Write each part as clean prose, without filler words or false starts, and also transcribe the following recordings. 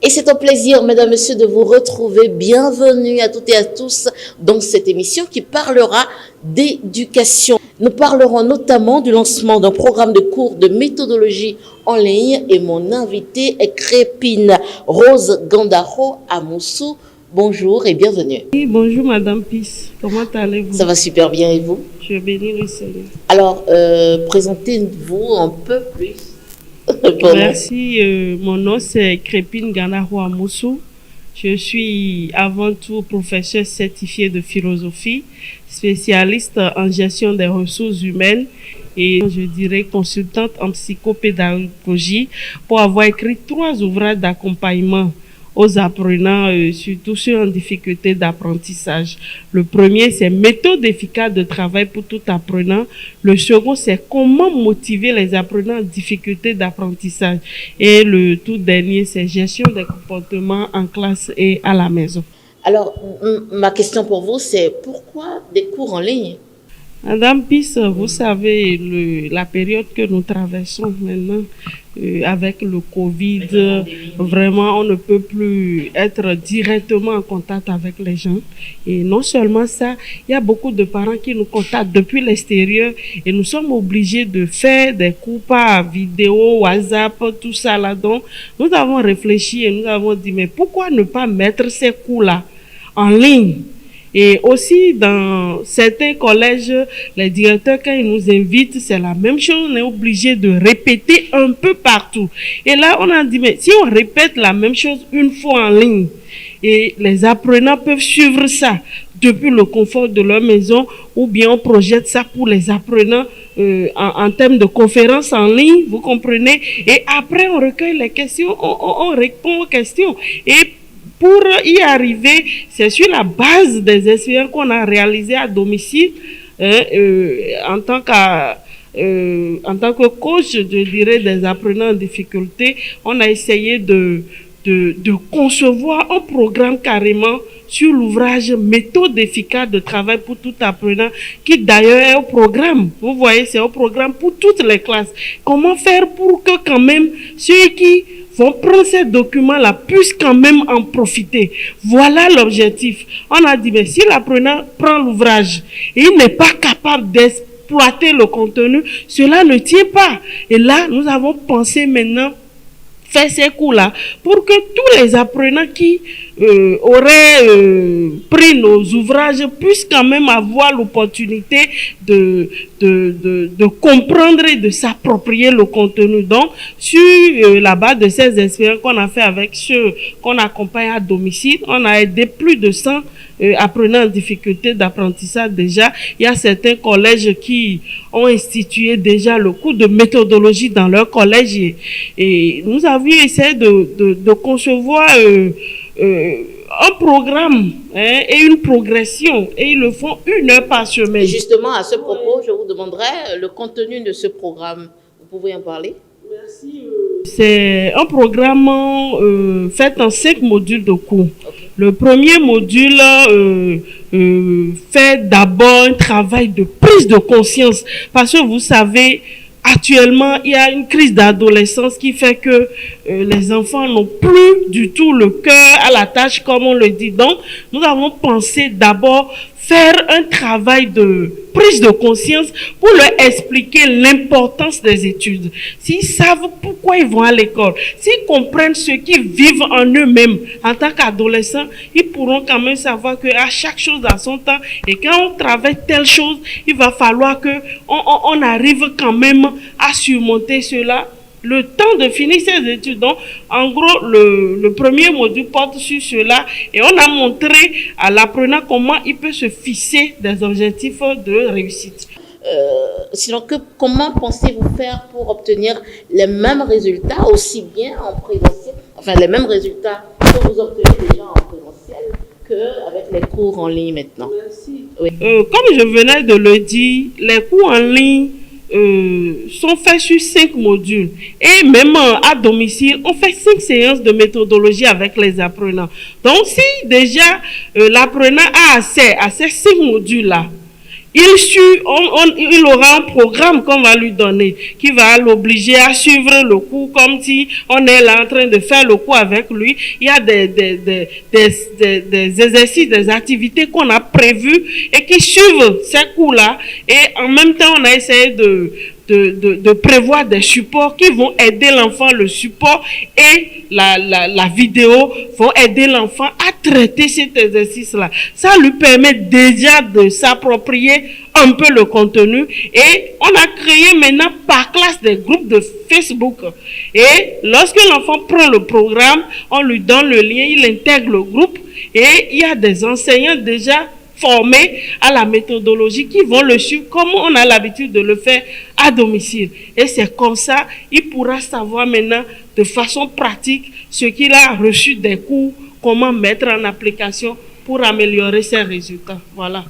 Et c'est un plaisir, mesdames, messieurs, de vous retrouver. Bienvenue à toutes et à tous dans cette émission qui parlera d'éducation. Nous parlerons notamment du lancement d'un programme de cours de méthodologie en ligne et mon invité est Crépine Rose Gandaro à Moussou. Bonjour et bienvenue. Oui, bonjour Madame Pis, comment allez-vous? Ça va super bien et vous? Je bénis le Seigneur. Alors, présentez-vous un peu plus. Merci, mon nom c'est Crépine Gandaro Amoussou. Je suis avant tout professeur certifié de philosophie, spécialiste en gestion des ressources humaines et je dirais consultante en psychopédagogie pour avoir écrit 3 ouvrages d'accompagnement aux apprenants, surtout ceux en difficulté d'apprentissage. Le premier, c'est méthode efficace de travail pour tout apprenant. Le second, c'est comment motiver les apprenants en difficulté d'apprentissage. Et le tout dernier, c'est gestion des comportements en classe et à la maison. Alors, ma question pour vous, c'est pourquoi des cours en ligne? Madame Pis, vous savez, la période que nous traversons maintenant, avec le Covid, vraiment, on ne peut plus être directement en contact avec les gens. Et non seulement ça, il y a beaucoup de parents qui nous contactent depuis l'extérieur et nous sommes obligés de faire des cours par vidéo, WhatsApp, tout ça là. Donc, nous avons réfléchi et nous avons dit, mais pourquoi ne pas mettre ces cours-là en ligne? Et aussi, dans certains collèges, les directeurs, quand ils nous invitent, c'est la même chose. On est obligé de répéter un peu partout. Et là, on a dit, mais si on répète la même chose une fois en ligne, et les apprenants peuvent suivre ça depuis le confort de leur maison, ou bien on projette ça pour les apprenants en termes de conférences en ligne, vous comprenez? Et après, on recueille les questions, on répond aux questions. Et pour y arriver, c'est sur la base des expériences qu'on a réalisées à domicile, en tant que coach, je dirais, des apprenants en difficulté, on a essayé de concevoir un programme carrément sur l'ouvrage méthode efficace de travail pour tout apprenant, qui d'ailleurs est un programme. Vous voyez, c'est un programme pour toutes les classes. Comment faire pour que quand même ceux qui vont prendre ces documents-là puissent quand même en profiter. Voilà l'objectif. On a dit, mais si l'apprenant prend l'ouvrage et il n'est pas capable d'exploiter le contenu, cela ne tient pas. Et là, nous avons pensé maintenant faire ces cours-là pour que tous les apprenants qui auraient pris nos ouvrages puissent quand même avoir l'opportunité de comprendre et de s'approprier le contenu. Donc, sur la base de ces expériences qu'on a fait avec ceux qu'on accompagne à domicile, on a aidé plus de 100 apprenants en difficulté d'apprentissage déjà. Il y a certains collèges qui ont institué déjà le cours de méthodologie dans leur collège et nous avions essayé de concevoir un programme et une progression et ils le font 1 heure par semaine. Et justement, à ce propos, je vous demanderai le contenu de ce programme. Vous pouvez en parler? Merci. C'est un programme fait en 5 modules de cours. Okay. Le premier module fait d'abord un travail de prise de conscience parce que vous savez, actuellement, il y a une crise d'adolescence qui fait que les enfants n'ont plus du tout le cœur à la tâche, comme on le dit. Donc, nous avons pensé d'abord faire un travail de prise de conscience pour leur expliquer l'importance des études. S'ils savent pourquoi ils vont à l'école, s'ils comprennent ce qu'ils vivent en eux-mêmes en tant qu'adolescents, ils pourront quand même savoir qu'à chaque chose à son temps et quand on travaille telle chose, il va falloir que on arrive quand même à surmonter cela le temps de finir ses études. Donc, en gros, le premier module porte sur cela et on a montré à l'apprenant comment il peut se fixer des objectifs de réussite. Sinon, comment pensez-vous faire pour obtenir les mêmes résultats aussi bien en présentiel, enfin les mêmes résultats que vous obtenez déjà en présentiel qu'avec les cours en ligne maintenant? Merci. Oui. Comme je venais de le dire, les cours en ligne sont faits sur 5 modules et même à domicile on fait 5 séances de méthodologie avec les apprenants. Donc si déjà l'apprenant a accès à ces 5 modules là, il aura un programme qu'on va lui donner, qui va l'obliger à suivre le cours comme si on est là en train de faire le cours avec lui. Il y a des exercices, des activités qu'on a prévues et qui suivent ces cours-là. Et en même temps, on a essayé de prévoir des supports qui vont aider l'enfant. Le support et la vidéo vont aider l'enfant à traiter cet exercice-là. Ça lui permet déjà de s'approprier un peu le contenu. Et on a créé maintenant par classe des groupes de Facebook. Et lorsque l'enfant prend le programme, on lui donne le lien, il intègre le groupe et il y a des enseignants déjà formés à la méthodologie qui vont le suivre comme on a l'habitude de le faire à domicile. Et c'est comme ça, il pourra savoir maintenant de façon pratique ce qu'il a reçu des cours, comment mettre en application pour améliorer ses résultats. Voilà.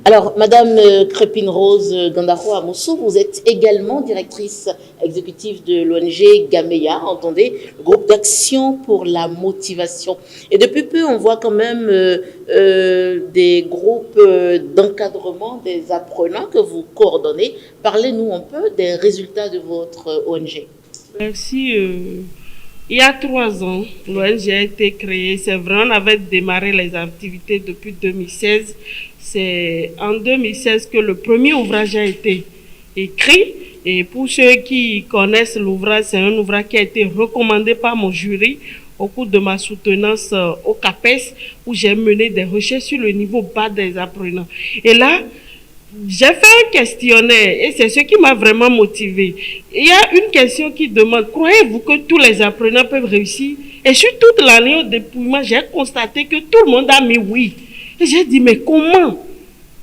Alors, Madame Crépine Rose Gandaro Amoussou, vous êtes également directrice exécutive de l'ONG Gameya, entendez, le groupe d'action pour la motivation. Et depuis peu, on voit quand même des groupes d'encadrement des apprenants que vous coordonnez. Parlez-nous un peu des résultats de votre ONG. Merci. Il y a 3 ans, l'ONG a été créée. C'est vrai, on avait démarré les activités depuis 2016. C'est en 2016 que le premier ouvrage a été écrit. Et pour ceux qui connaissent l'ouvrage, c'est un ouvrage qui a été recommandé par mon jury au cours de ma soutenance au CAPES, où j'ai mené des recherches sur le niveau bas des apprenants. Et là, j'ai fait un questionnaire et c'est ce qui m'a vraiment motivé. Il y a une question qui demande, croyez-vous que tous les apprenants peuvent réussir? Et sur toute l'année au dépouillement, j'ai constaté que tout le monde a mis oui. Et j'ai dit, mais comment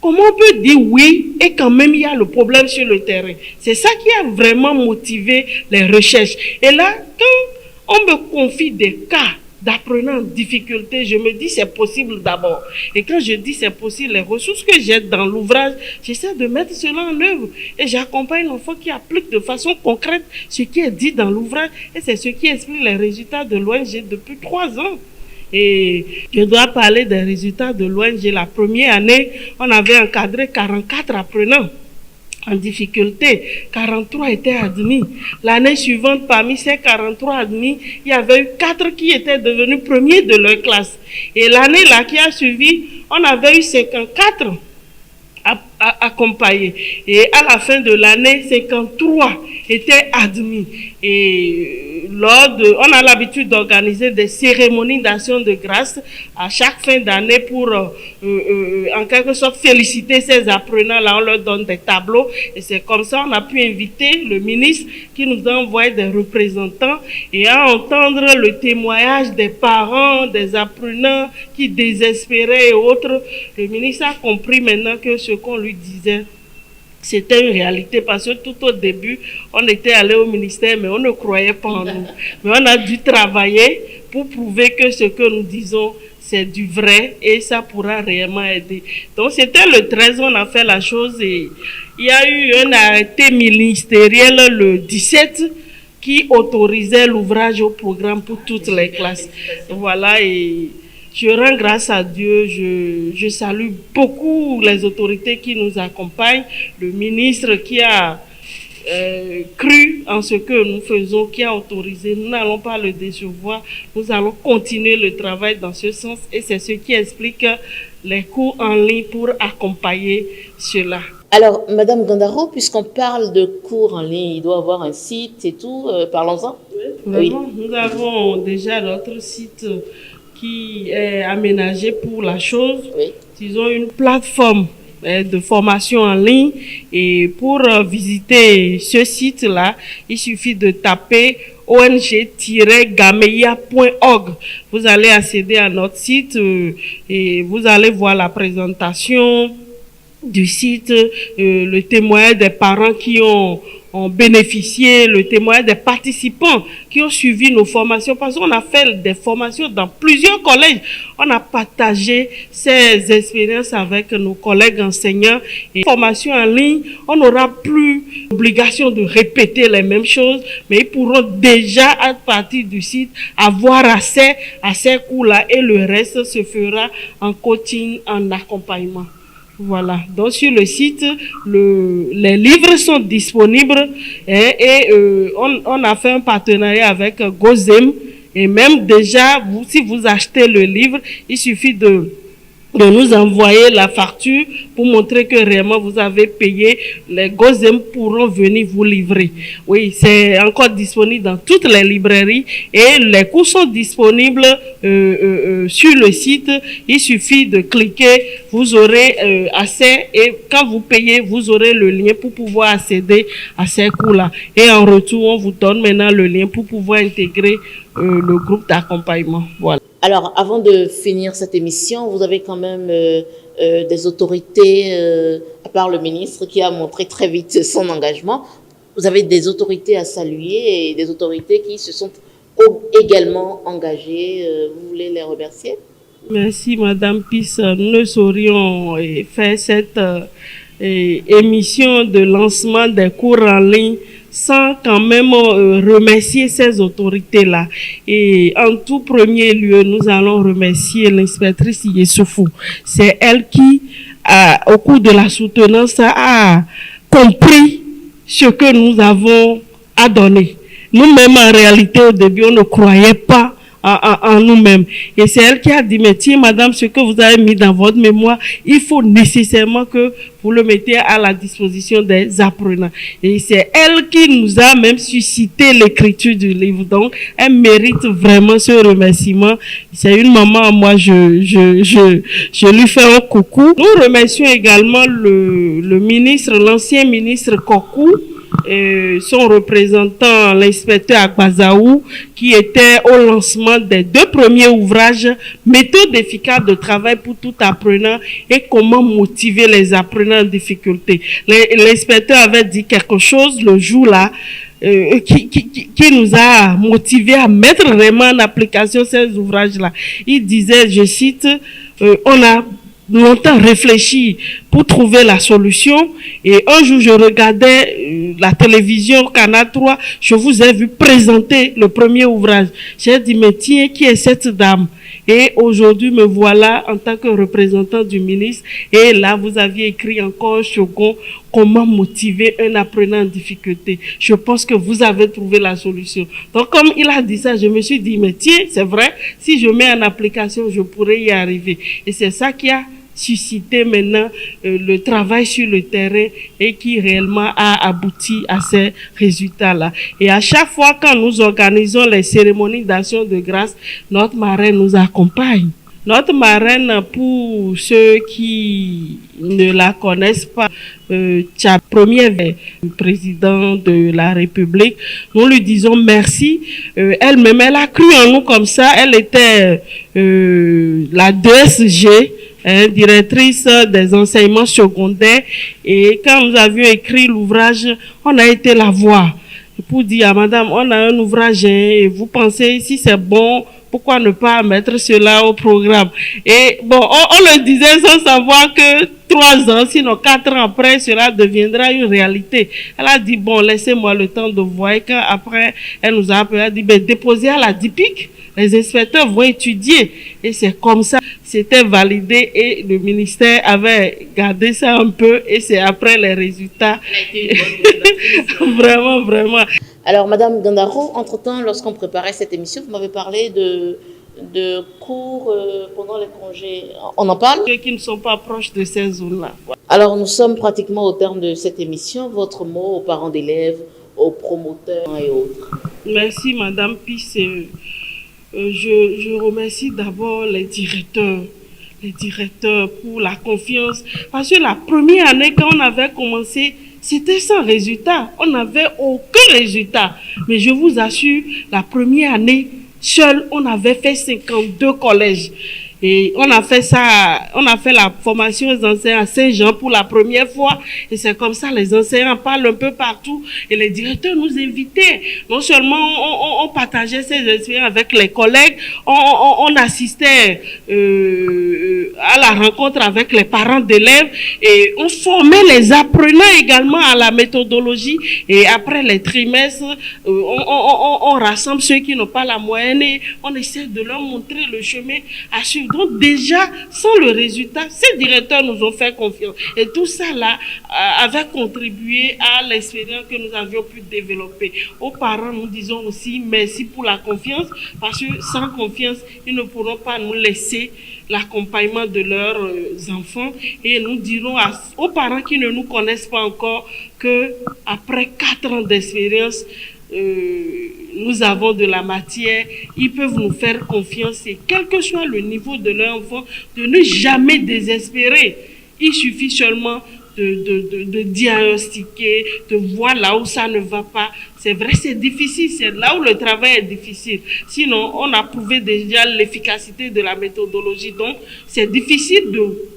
on peut dire oui et quand même il y a le problème sur le terrain? C'est ça qui a vraiment motivé les recherches. Et là, quand on me confie des cas d'apprenants en difficulté, je me dis c'est possible d'abord. Et quand je dis c'est possible, les ressources que j'ai dans l'ouvrage, j'essaie de mettre cela en œuvre. Et j'accompagne l'enfant qui applique de façon concrète ce qui est dit dans l'ouvrage. Et c'est ce qui explique les résultats de l'ONG depuis 3 ans. Et je dois parler des résultats de l'ONG. La première année, on avait encadré 44 apprenants en difficulté. 43 étaient admis. L'année suivante, parmi ces 43 admis, il y avait eu 4 qui étaient devenus premiers de leur classe. Et l'année là qui a suivi, on avait eu 54 accompagnés. Et à la fin de l'année, 53 étaient admis. Et on a l'habitude d'organiser des cérémonies d'action de grâce à chaque fin d'année pour en quelque sorte féliciter ces apprenants-là. On leur donne des tableaux et c'est comme ça on a pu inviter le ministre qui nous a envoyé des représentants et à entendre le témoignage des parents, des apprenants qui désespéraient et autres. Le ministre a compris maintenant que ce qu'on lui disait, c'était une réalité parce que tout au début, on était allé au ministère, mais on ne croyait pas en nous. Mais on a dû travailler pour prouver que ce que nous disons, c'est du vrai et ça pourra réellement aider. Donc, c'était le 13, on a fait la chose et il y a eu un arrêté ministériel le 17 qui autorisait l'ouvrage au programme pour toutes les classes. Voilà, et je rends grâce à Dieu, je salue beaucoup les autorités qui nous accompagnent, le ministre qui a cru en ce que nous faisons, qui a autorisé. Nous n'allons pas le décevoir, nous allons continuer le travail dans ce sens et c'est ce qui explique les cours en ligne pour accompagner cela. Alors, Madame Gandaro, puisqu'on parle de cours en ligne, il doit avoir un site et tout, parlons-en. Oui, vraiment, oui. Nous avons déjà notre site qui est aménagé pour la chose. Oui. Ils ont une plateforme de formation en ligne et pour visiter ce site-là, il suffit de taper ong-gameya.org. Vous allez accéder à notre site et vous allez voir la présentation du site, le témoignage des parents qui ont bénéficié, le témoignage des participants qui ont suivi nos formations, parce qu'on a fait des formations dans plusieurs collèges. On a partagé ces expériences avec nos collègues enseignants. Et formation en ligne, on n'aura plus l'obligation de répéter les mêmes choses, mais ils pourront déjà, à partir du site, avoir accès à ces cours-là et le reste se fera en coaching, en accompagnement. Voilà. Donc sur le site, les livres sont disponibles on a fait un partenariat avec Gozem et même déjà, si vous achetez le livre, il suffit de nous envoyer la facture pour montrer que réellement vous avez payé. Les Gozem pourront venir vous livrer. Oui, c'est encore disponible dans toutes les librairies et les cours sont disponibles sur le site. Il suffit de cliquer, vous aurez accès et quand vous payez, vous aurez le lien pour pouvoir accéder à ces cours-là. Et en retour, on vous donne maintenant le lien pour pouvoir intégrer le groupe d'accompagnement. Voilà. Alors, avant de finir cette émission, vous avez quand même des autorités, à part le ministre qui a montré très vite son engagement, vous avez des autorités à saluer et des autorités qui se sont également engagées. Vous voulez les remercier? Merci, Madame Pisse. Nous ne saurions faire cette émission de lancement des cours en ligne sans quand même remercier ces autorités-là. Et en tout premier lieu, nous allons remercier l'inspectrice Yessoufou. C'est elle qui, au cours de la soutenance, a compris ce que nous avons à donner. Nous-mêmes, en réalité, au début, on ne croyait pas en nous-mêmes. Et c'est elle qui a dit, mais tiens, madame, ce que vous avez mis dans votre mémoire, il faut nécessairement que vous le mettez à la disposition des apprenants. Et c'est elle qui nous a même suscité l'écriture du livre. Donc, elle mérite vraiment ce remerciement. C'est une maman, moi, je lui fais un coucou. Nous remercions également le ministre, l'ancien ministre Kokou, son représentant, l'inspecteur Akbazaou, qui était au lancement des 2 premiers ouvrages, méthode efficace de travail pour tout apprenant et comment motiver les apprenants en difficulté. L'inspecteur avait dit quelque chose le jour-là, qui nous a motivés à mettre vraiment en application ces ouvrages-là. Il disait, je cite, on a longtemps réfléchi pour trouver la solution et un jour je regardais la télévision Canal 3, je vous ai vu présenter le premier ouvrage. J'ai dit, mais tiens, qui est cette dame? Et aujourd'hui, me voilà en tant que représentant du ministre. Et là, vous aviez écrit encore un second, comment motiver un apprenant en difficulté. Je pense que vous avez trouvé la solution. Donc, comme il a dit ça, je me suis dit, mais tiens, c'est vrai, si je mets en application, je pourrais y arriver. Et c'est ça qui a susciter maintenant le travail sur le terrain et qui réellement a abouti à ces résultats-là. Et à chaque fois quand nous organisons les cérémonies d'action de grâce, notre marraine nous accompagne. Notre marraine, pour ceux qui ne la connaissent pas, première président de la République, nous lui disons merci. Elle-même, elle a cru en nous comme ça. Elle était la DSG, directrice des enseignements secondaires. Et quand nous avions écrit l'ouvrage, on a été la voir pour dire à madame, on a un ouvrage et vous pensez si c'est bon, pourquoi ne pas mettre cela au programme? Et bon, on le disait sans savoir que 3 ans, sinon 4 ans après, cela deviendra une réalité. Elle a dit, bon, laissez-moi le temps de voir. Et quand après, elle nous a appelé, elle a dit, ben, déposez à la DIPIC. Les inspecteurs vont étudier. Et c'est comme ça, c'était validé et le ministère avait gardé ça un peu et c'est après les résultats. Vraiment, vraiment. Alors, Madame Gandaro, entre-temps, lorsqu'on préparait cette émission, vous m'avez parlé de cours pendant les congés. On en parle? Ceux qui ne sont pas proches de ces zones-là. Alors, nous sommes pratiquement au terme de cette émission. Votre mot aux parents d'élèves, aux promoteurs et autres. Merci, Madame Pisse. Je remercie d'abord les directeurs pour la confiance. Parce que la première année, quand on avait commencé, c'était sans résultat. On n'avait aucun résultat. Mais je vous assure, la première année, seul, on avait fait 52 collèges. Et on a fait ça, on a fait la formation aux enseignants à Saint-Jean pour la première fois. Et c'est comme ça, les enseignants parlent un peu partout. Et les directeurs nous invitaient. Non seulement on partageait ces expériences avec les collègues, on assistait à la rencontre avec les parents d'élèves et on formait les apprenants également à la méthodologie. Et après les trimestres, on rassemble ceux qui n'ont pas la moyenne et on essaie de leur montrer le chemin à suivre. Donc déjà, sans le résultat, ces directeurs nous ont fait confiance. Et tout ça là avait contribué à l'expérience que nous avions pu développer. Aux parents, nous disons aussi merci pour la confiance, parce que sans confiance, ils ne pourront pas nous laisser l'accompagnement de leurs enfants. Et nous dirons aux parents qui ne nous connaissent pas encore que après 4 ans d'expérience, nous avons de la matière, ils peuvent nous faire confiance et quel que soit le niveau de leur enfant, de ne jamais désespérer. Il suffit seulement de diagnostiquer, de voir là où ça ne va pas. C'est vrai, c'est difficile, c'est là où le travail est difficile. Sinon, on a prouvé déjà l'efficacité de la méthodologie. Donc, c'est difficile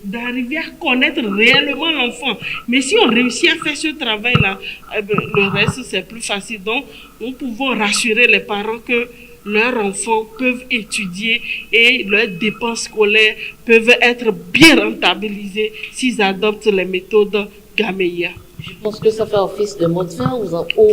d'arriver à connaître réellement l'enfant. Mais si on réussit à faire ce travail-là, le reste, c'est plus facile. Donc, nous pouvons rassurer les parents que leurs enfants peuvent étudier et leurs dépenses scolaires peuvent être bien rentabilisées s'ils adoptent les méthodes Gameya. Je pense que ça fait office de mot de fin ou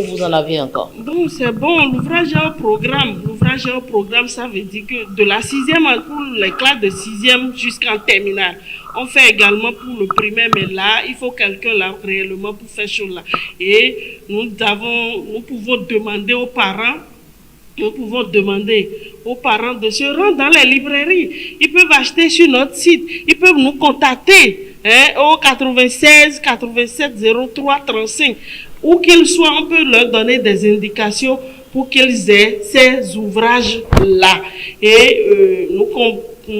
vous en avez encore? Bon, c'est bon, l'ouvrage est au programme. L'ouvrage est au programme, ça veut dire que de la 6e, pour les classes de 6e jusqu'en terminale. On fait également pour le primaire, mais là, il faut quelqu'un là réellement pour faire chose là. Et nous pouvons demander aux parents de se rendre dans les librairies. Ils peuvent acheter sur notre site. Ils peuvent nous contacter au 96 87 03 35. Où qu'ils soient, on peut leur donner des indications pour qu'ils aient ces ouvrages-là. Et nous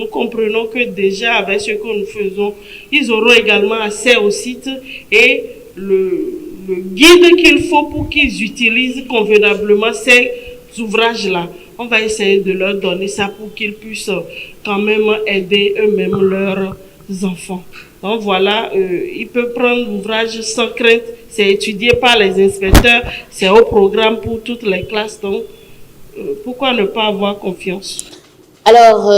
comprenons que déjà avec ce que nous faisons, ils auront également accès au site et le guide qu'il faut pour qu'ils utilisent convenablement ces ouvrages-là. On va essayer de leur donner ça pour qu'ils puissent quand même aider eux-mêmes leurs enfants. Donc voilà, ils peuvent prendre l'ouvrage sans crainte. C'est étudié par les inspecteurs, c'est au programme pour toutes les classes. Donc pourquoi ne pas avoir confiance? Alors,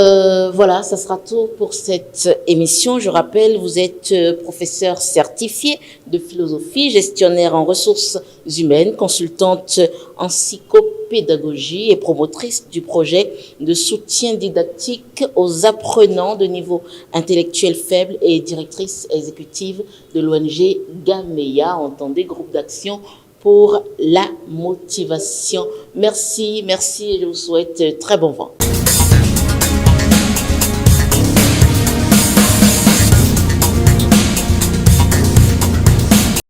voilà, ça sera tout pour cette émission. Je rappelle, vous êtes professeur certifié de philosophie, gestionnaire en ressources humaines, consultante en psychopédagogie et promotrice du projet de soutien didactique aux apprenants de niveau intellectuel faible et directrice exécutive de l'ONG Gameya, entendez, groupe d'action pour la motivation. Merci, et je vous souhaite très bon vent.